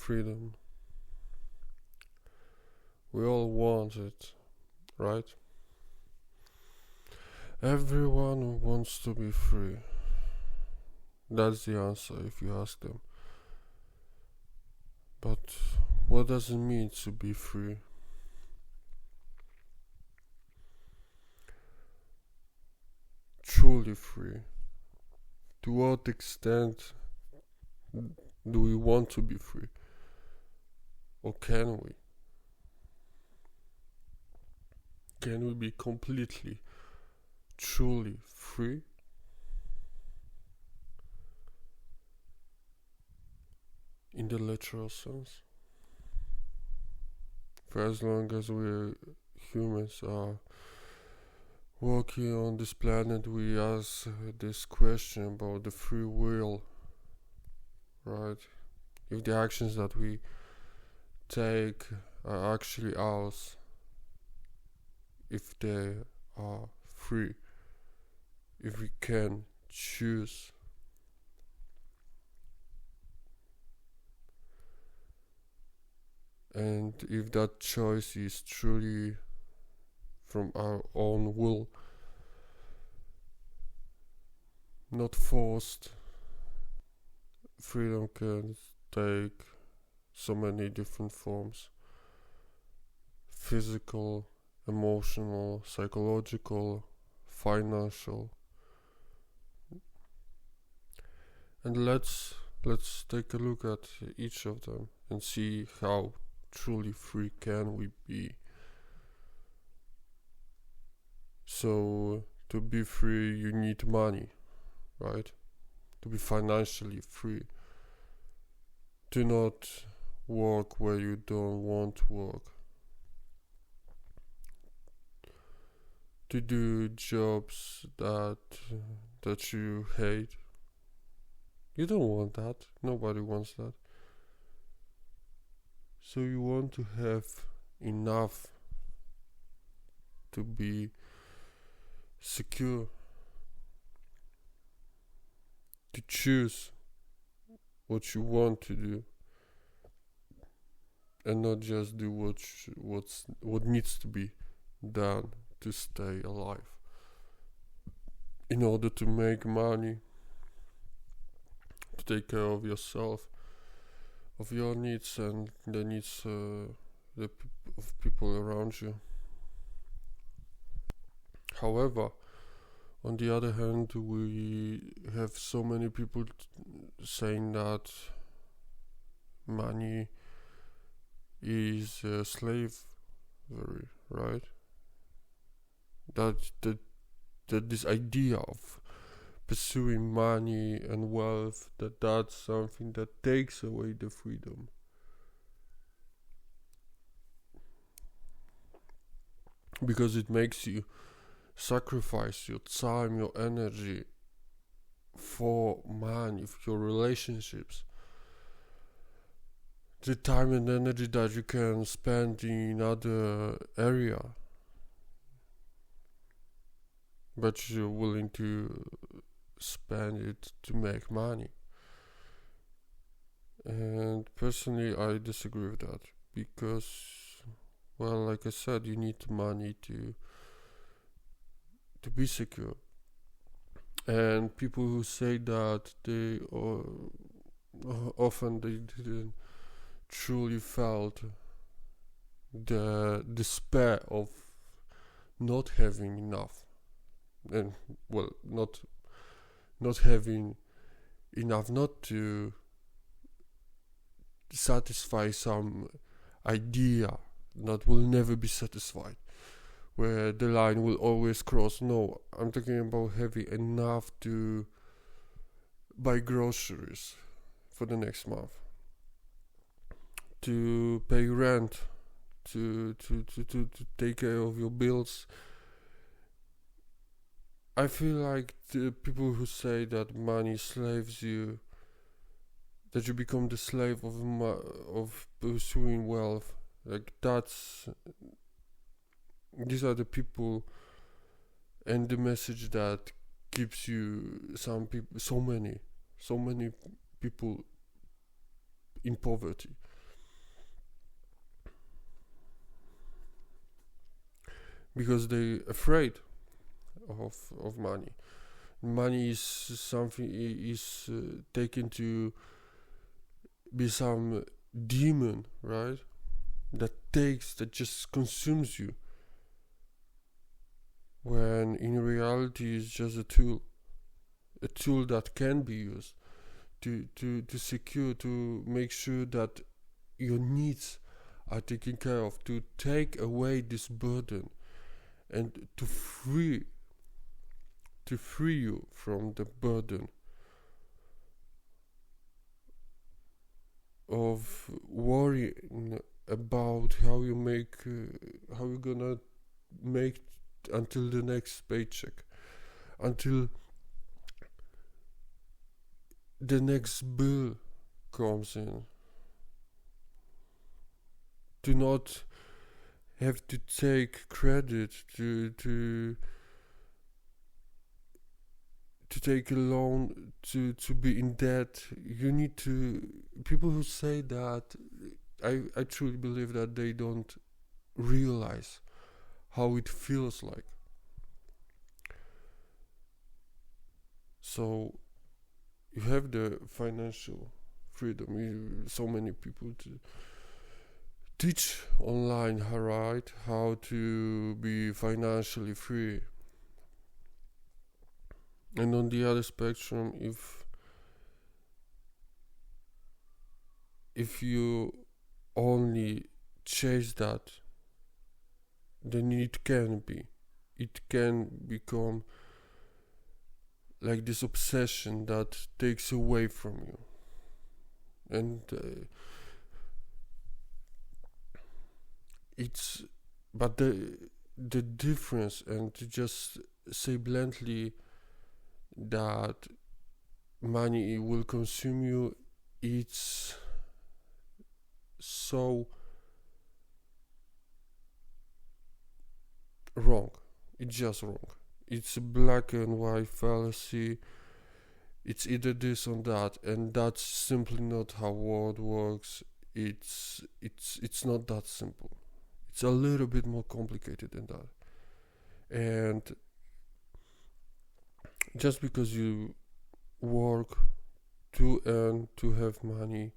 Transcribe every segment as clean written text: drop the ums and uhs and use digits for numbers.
freedom. We all want it, right? Everyone wants to be free. That's the answer if you ask them. But what does it mean to be free? Truly free. To what extent do we want to be free? Or can we? Can we be completely, truly free? In the literal sense. For as long as we humans are walking on this planet, we ask this question about the free will, right? If the actions that we take are actually ours, if they are free, if we can choose. And if that choice is truly from our own will, not forced, freedom can take so many different forms: physical, emotional, psychological, financial. And let's take a look at each of them and see how truly free can we be. So to be free you need money, right? To be financially free. To not work where you don't want to work. To do jobs that you hate. You don't want that. Nobody wants that. So you want to have enough to be secure, to choose what you want to do, and not just do what needs to be done to stay alive. In order to make money, to take care of yourself, of your needs and the needs of people around you. However, on the other hand, we have so many people saying that money is slavery, right? That this idea of pursuing money and wealth, that's something that takes away the freedom. Because it makes you sacrifice your time, your energy for money, for your relationships. The time and energy that you can spend in other area, but you're willing to spend it to make money. And personally I disagree with that, because, well, like I said, you need money to be secure. And people who say that, they often they didn't truly felt the despair of not having enough, and well, not having enough, not to satisfy some idea that will never be satisfied, where the line will always cross. No, I'm talking about having enough to buy groceries for the next month, to pay rent, to take care of your bills. I feel like the people who say that money slaves you, that you become the slave of pursuing wealth, like these are the people and the message that keeps you, so many people in poverty. because they afraid of money. Money is something is taken to be some demon, right? That just consumes you, when in reality it's just a tool that can be used to secure, to make sure that your needs are taken care of, to take away this burden, and to free you from the burden of worrying about how you're gonna make until the next paycheck, until the next bill comes in. Do not have to take credit, to take a loan, to be in debt. You need to. People who say that, I truly believe that they don't realize how it feels like. So you have the financial freedom. So many people to teach online, right, how to be financially free. And on the other spectrum, if you only chase that, then it can become like this obsession that takes away from you. And but the difference, and to just say bluntly that money will consume you, it's so wrong. It's just wrong. It's a black and white fallacy. It's either this or that, and that's simply not how world works. It's not that simple. It's a little bit more complicated than that. And just because you work to earn, to have money,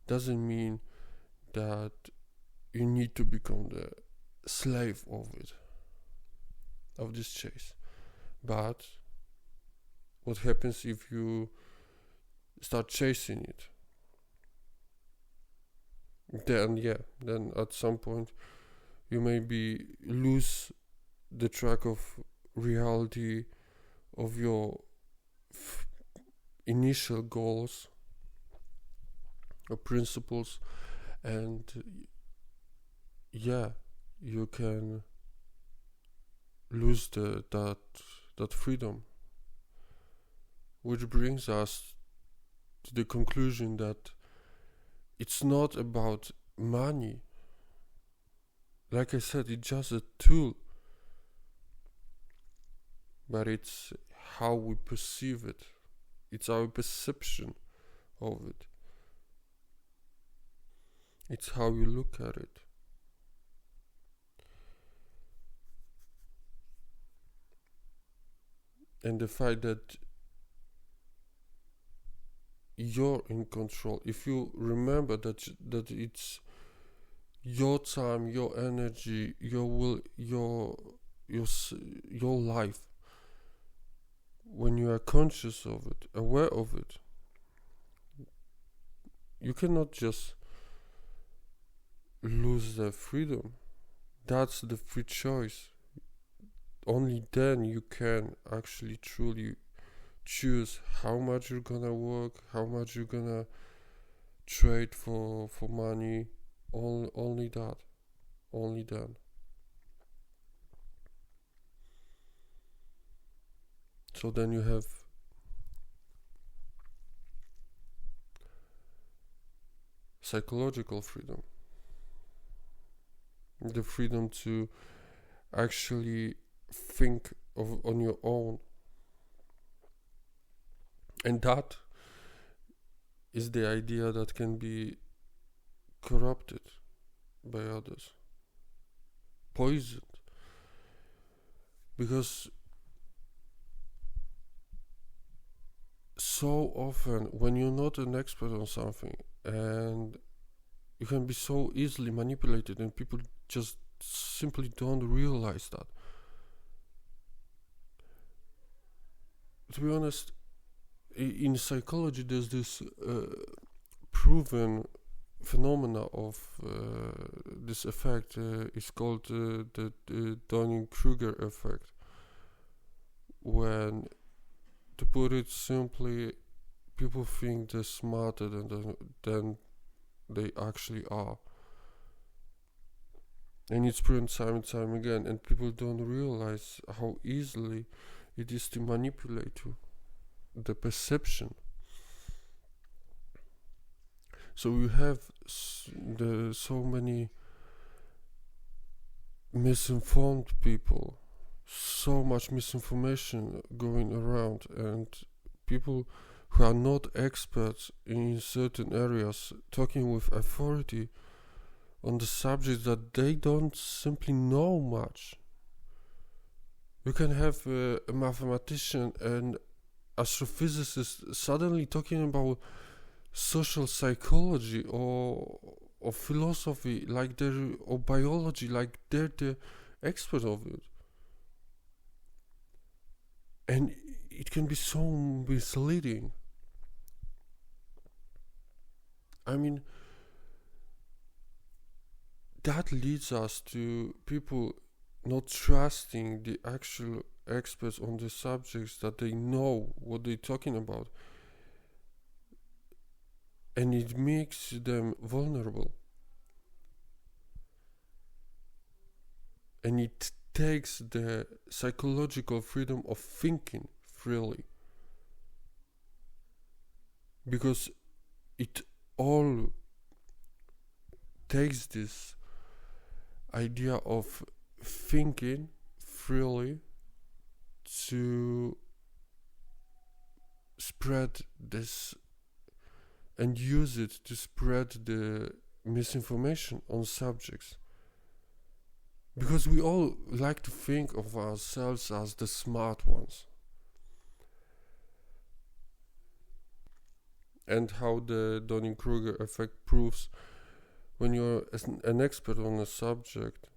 doesn't mean that you need to become the slave of it, of this chase. But what happens if you start chasing it? Then at some point you maybe lose the track of reality, of your initial goals or principles, and you can lose that freedom. Which brings us to the conclusion that it's not about money. Like I said, it's just a tool, but it's how we perceive it. It's our perception of it. It's how you look at it. And the fact that you're in control, if you remember that it's your time, your energy, your will, your life, when you are conscious of it, aware of it, you cannot just lose the freedom. That's the free choice. Only then you can actually truly choose how much you're gonna work, how much you're gonna trade for money. Only that. Only then. So then you have psychological freedom. The freedom to actually think on your own. And that is the idea that can be corrupted by others, poisoned. Because so often when you're not an expert on something, and you can be so easily manipulated, and people just simply don't realize that. To be honest, in psychology there's this proven phenomena of this effect. It's called the Dunning-Kruger effect, when, to put it simply, people think they're smarter than they actually are. And it's proven time and time again, and people don't realize how easily it is to manipulate the perception. So you have so many misinformed people, so much misinformation going around, and people who are not experts in certain areas talking with authority on the subject that they don't simply know much. You can have a mathematician and astrophysicist suddenly talking about social psychology or philosophy, or biology, like they're the expert of it. And it can be so misleading. I mean, that leads us to people not trusting the actual experts on the subjects, that they know what they're talking about. And it makes them vulnerable. And it takes the psychological freedom of thinking freely. Because it all takes this idea of thinking freely to spread this and use it to spread the misinformation on subjects. Because we all like to think of ourselves as the smart ones. And how the Dunning-Kruger effect proves, when you're an expert on a subject,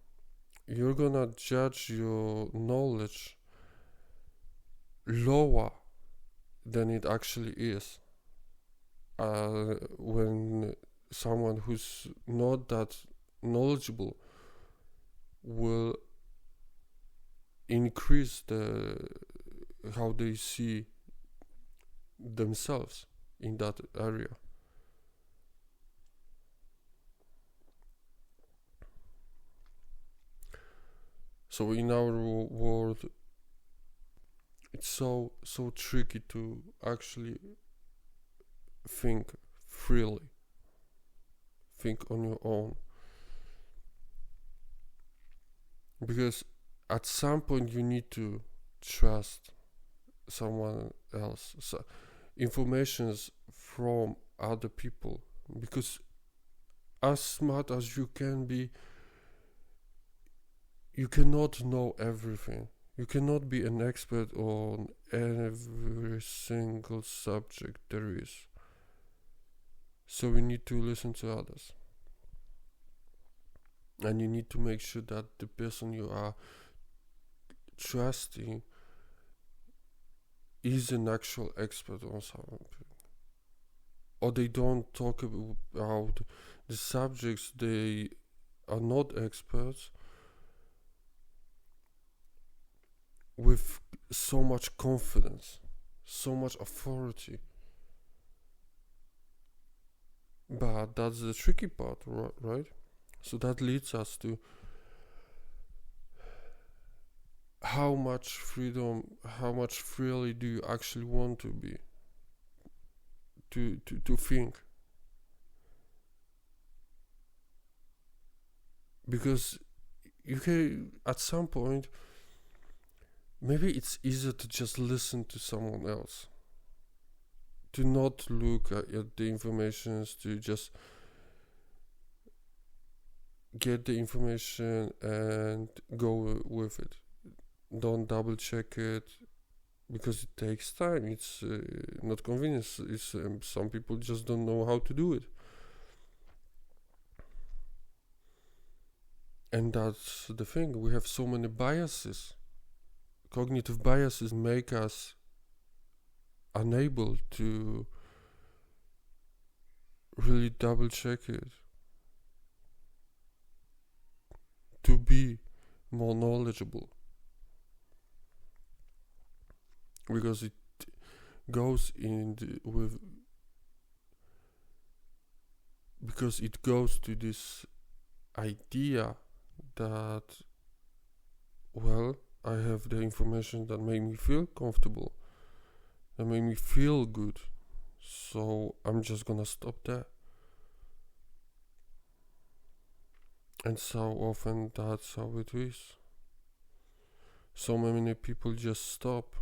you're gonna judge your knowledge lower than it actually is. When someone who's not that knowledgeable will increase how they see themselves in that area. So in our world, it's so tricky to actually think freely, think on your own, because at some point you need to trust someone else, informations from other people, because as smart as you can be, you cannot know everything. You cannot be an expert on every single subject there is. So we need to listen to others. And you need to make sure that the person you are trusting is an actual expert on something. Or they don't talk about the subjects they are not experts with so much confidence, so much authority. But that's the tricky part, right? So that leads us to how much freedom, how much freely do you actually want to be, to think? Because you can, at some point, maybe it's easier to just listen to someone else, to not look at the information, to just get the information and go with it. don't double check it, because it takes time. It's not convenient. It's some people just don't know how to do it, and that's the thing. We have so many biases. Cognitive biases make us unable to really double check it, to be more knowledgeable, because it goes because it goes to this idea that, well, I have the information that made me feel comfortable, that made me feel good, so I'm just gonna stop there. And so often that's how it is. So many people just stop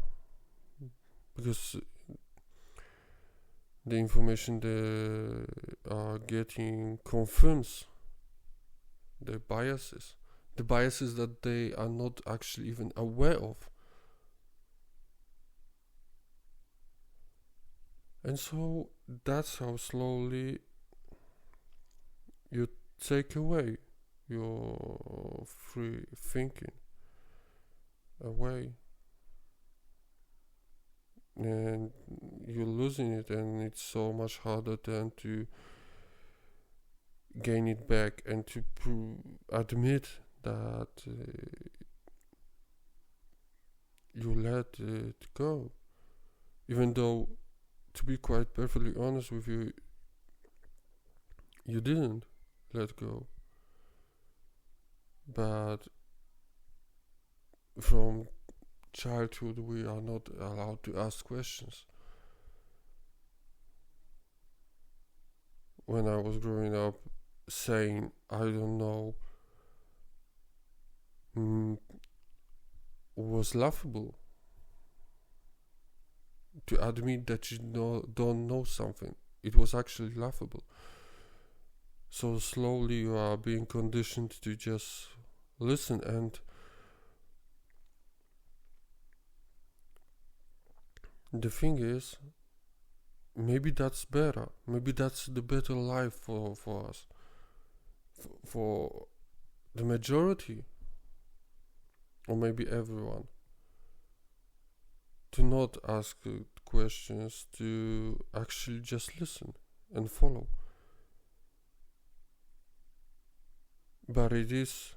because the information they are getting confirms their biases, the biases that they are not actually even aware of. And so that's how slowly you take away your free thinking away, and you're losing it, and it's so much harder then to gain it back and to admit that you let it go, even though, to be quite perfectly honest with you, you didn't let go. But from childhood we are not allowed to ask questions. When I was growing up, saying I don't know was laughable. To admit that you don't know something, it was actually laughable. So slowly you are being conditioned to just listen, and the thing is, maybe that's better. Maybe that's the better life for us, for the majority, or maybe everyone, to not ask questions, to actually just listen and follow. But it is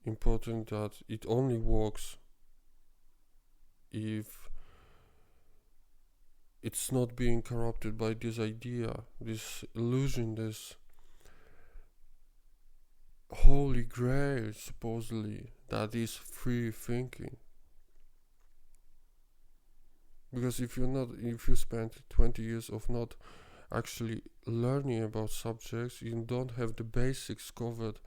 important that it only works if it's not being corrupted by this idea, this illusion, this holy grail, supposedly, that is free thinking. Because if you spend 20 years of not actually learning about subjects, you don't have the basics covered,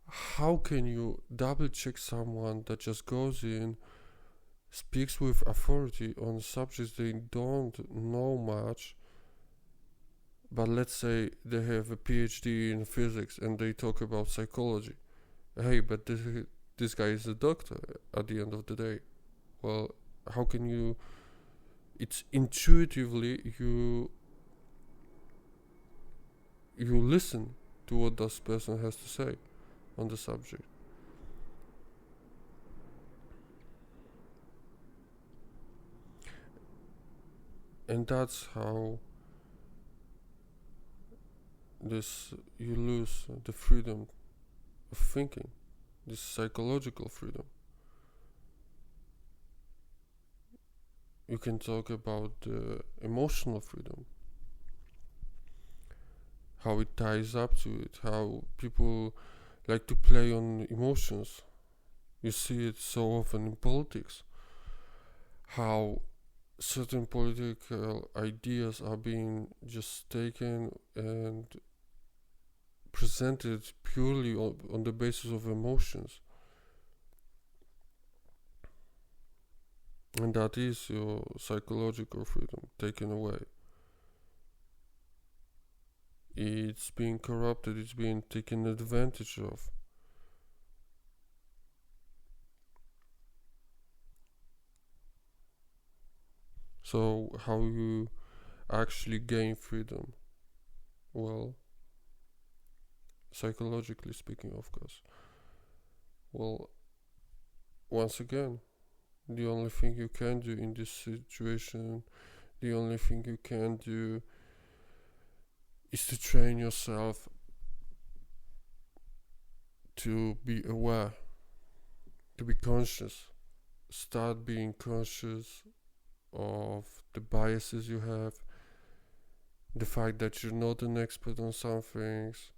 how can you double check someone that just goes in, speaks with authority on subjects they don't know much, but let's say they have a PhD in physics and they talk about psychology? Hey, but this guy is a doctor at the end of the day. Well, how can you? It's intuitively you listen to what this person has to say on the subject. And that's how you lose the freedom of thinking, this psychological freedom. You can talk about emotional freedom, how it ties up to it, how people like to play on emotions. You see it so often in politics, how certain political ideas are being just taken and presented purely on the basis of emotions. And that is your psychological freedom taken away. It's being corrupted, it's being taken advantage of. So how you actually gain freedom? Well, psychologically speaking, of course. Well, once again, the only thing you can do in this situation, the only thing you can do is to train yourself to be aware, to be conscious. Start being conscious of the biases you have, the fact that you're not an expert on some things,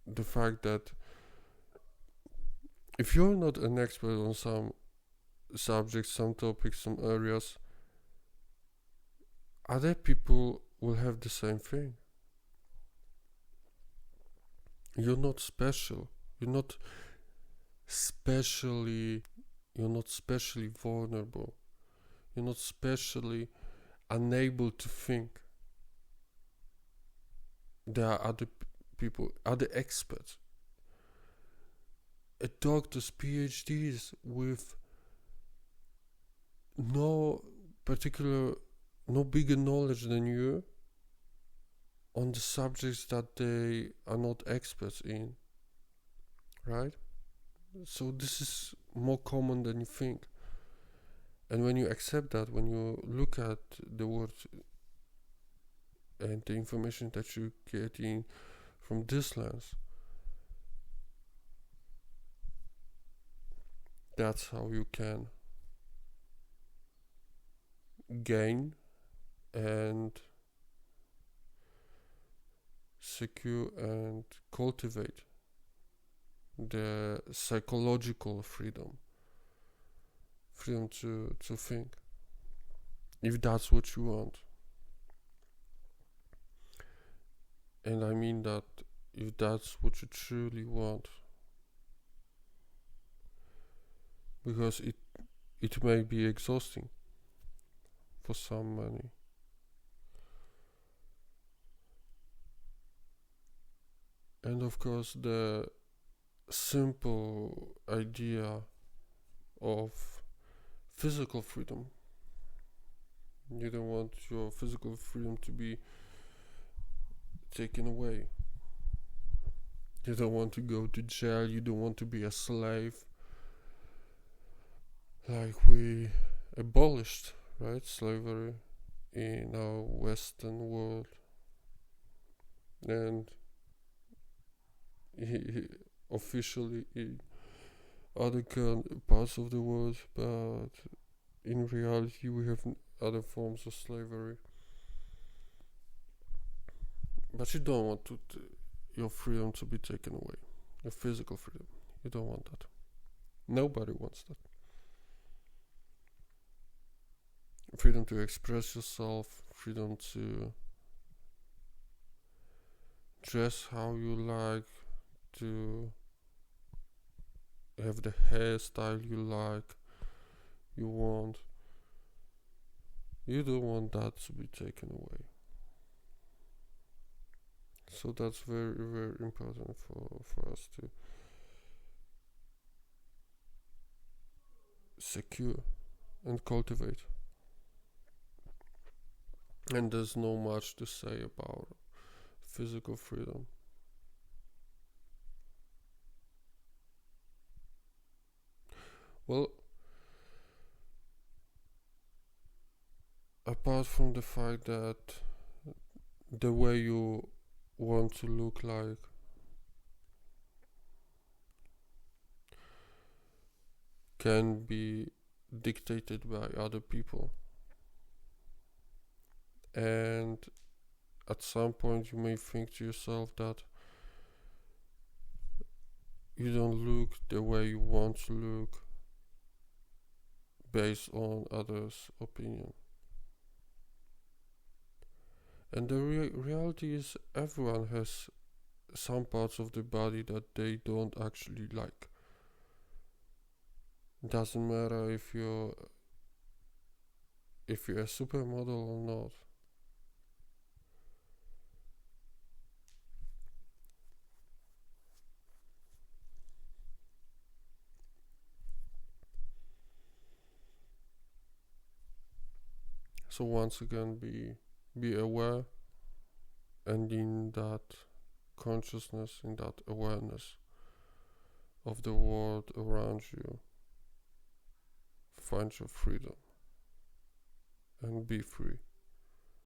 the fact that if you're not an expert on some subjects, some topics, some areas, other people will have the same thing. You're not special. You're not specially vulnerable. You're not specially unable to think. There are other people, other experts, doctors, PhDs with no bigger knowledge than you on the subjects that they are not experts in, right? So this is more common than you think. And when you accept that, when you look at the world and the information that you're getting from this lens, that's how you can gain and secure and cultivate the psychological freedom to think, if that's what you want. And I mean that if that's what you truly want, because it may be exhausting for some many. And of course, the simple idea of physical freedom. You don't want your physical freedom to be taken away. You don't want to go to jail. You don't want to be a slave. Like we abolished, right, slavery in our Western world. And officially in other parts of the world, but in reality we have other forms of slavery. But you don't want your freedom to be taken away, your physical freedom. You don't want that. Nobody wants that. Freedom to express yourself, freedom to dress how you like, to have the hairstyle you like, you want. You don't want that to be taken away. So that's very, very important for us to secure and cultivate. And there's no much to say about physical freedom. Well, apart from the fact that the way you want to look like can be dictated by other people, and at some point you may think to yourself that you don't look the way you want to look based on others' opinion. And the reality is everyone has some parts of the body that they don't actually like. It doesn't matter if you're a supermodel or not. So once again, be aware, and in that consciousness, in that awareness of the world around you, find your freedom and be free.